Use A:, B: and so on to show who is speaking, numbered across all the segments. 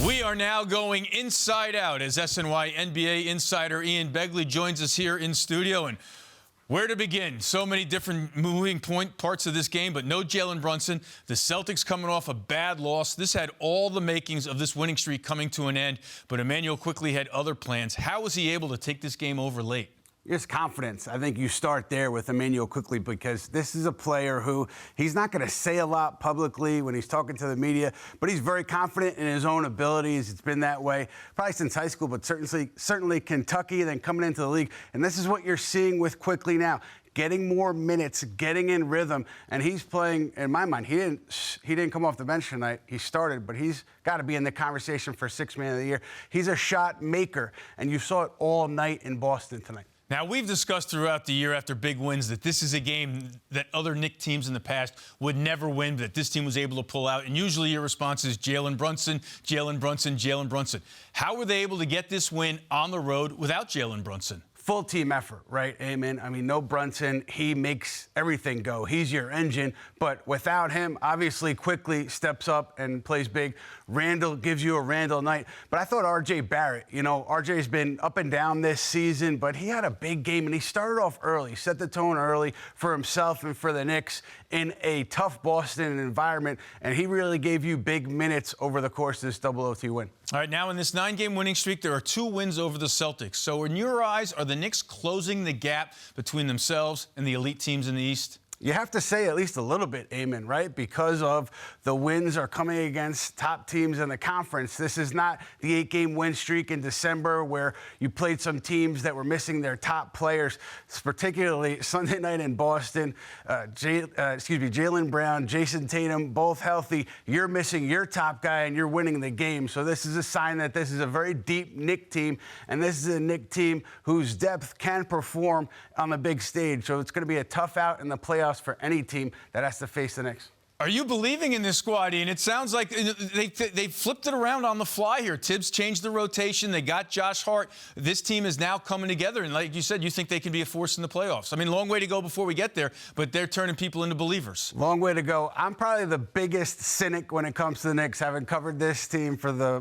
A: We are now going inside out as SNY NBA insider Ian Begley joins us here in studio. And where to begin? So many different moving parts of this game, but no Jalen Brunson. The Celtics coming off a bad loss. This had all the makings of this winning streak coming to an end, but Immanuel Quickley had other plans. How was he able to take this game over late?
B: Just confidence. I think you start there with Immanuel Quickley because this is a player who he's not going to say a lot publicly when he's talking to the media, but he's very confident in his own abilities. It's been that way probably since high school, but certainly Kentucky, then coming into the league. And this is what you're seeing with Quickley now. Getting more minutes, getting in rhythm, and he's playing. In my mind, he didn't come off the bench tonight. He started, but he's got to be in the conversation for Sixth Man of the Year. He's a shot maker, and you saw it all night in Boston tonight.
A: Now, we've discussed throughout the year after big wins that this is a game that other Knicks teams in the past would never win, that this team was able to pull out. And usually your response is Jalen Brunson, Jalen Brunson, Jalen Brunson. How were they able to get this win on the road without Jalen Brunson?
B: Full team effort, right, Eamon? I mean, no Brunson. He makes everything go. He's your engine. But without him, obviously, Quickley steps up and plays big. Randall gives you a Randall night. But I thought R.J. Barrett, R.J.'s been up and down this season, but he had a big game, and he started off early, set the tone early for himself and for the Knicks in a tough Boston environment, and he really gave you big minutes over the course of this double OT win.
A: All right, now in this 9-game winning streak, there are 2 wins over the Celtics. So in your eyes, are the Knicks closing the gap between themselves and the elite teams in the East?
B: You have to say at least a little bit, Eamon, right? Because of the wins are coming against top teams in the conference. This is not the 8-game win streak in December where you played some teams that were missing their top players, particularly Sunday night in Boston. Jalen Brown, Jason Tatum, both healthy. You're missing your top guy and you're winning the game. So this is a sign that this is a very deep Knicks team, and this is a Knicks team whose depth can perform on the big stage. So it's going to be a tough out in the playoffs for any team that has to face the Knicks.
A: Are you believing in this squad, Ian? It sounds like they flipped it around on the fly here. Tibbs changed the rotation. They got Josh Hart. This team is now coming together. And like you said, you think they can be a force in the playoffs. I mean, long way to go before we get there, but they're turning people into believers.
B: Long way to go. I'm probably the biggest cynic when it comes to the Knicks, having covered this team for the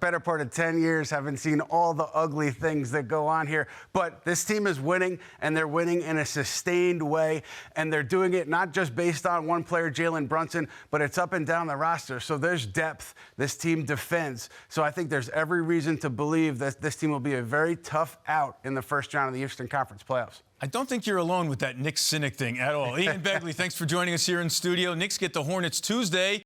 B: better part of 10 years, having seen all the ugly things that go on here. But this team is winning, and they're winning in a sustained way, and they're doing it not just based on one player, Jalen Brunson, but it's up and down the roster. So there's depth. This team defends. So I think there's every reason to believe that this team will be a very tough out in the first round of the Eastern Conference playoffs.
A: I don't think you're alone with that Knicks cynic thing at all. Ian Begley, thanks for joining us here in studio. Knicks get the Hornets Tuesday.